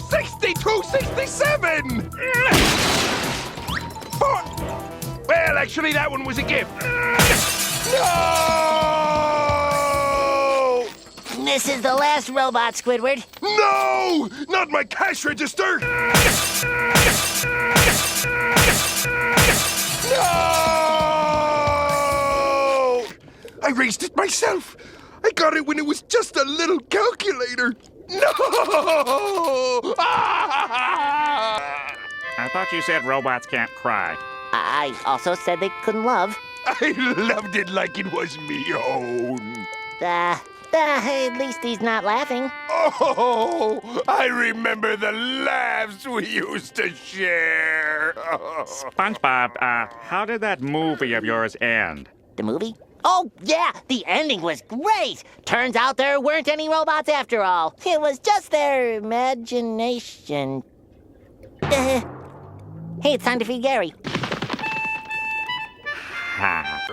6267! Well, actually, that one was a gift. No! This is the last robot, Squidward. No! Not my cash register! No! I raised it myself. I got it when it was just a little calculator. No! I thought you said robots can't cry. I also said they couldn't love. I loved it like it was me own. At least he's not laughing. Oh, I remember the laughs we used to share. SpongeBob, how did that movie of yours end? The movie? Oh, yeah, the ending was great. Turns out there weren't any robots after all. It was just their imagination. Hey, it's time to feed Gary. Ha.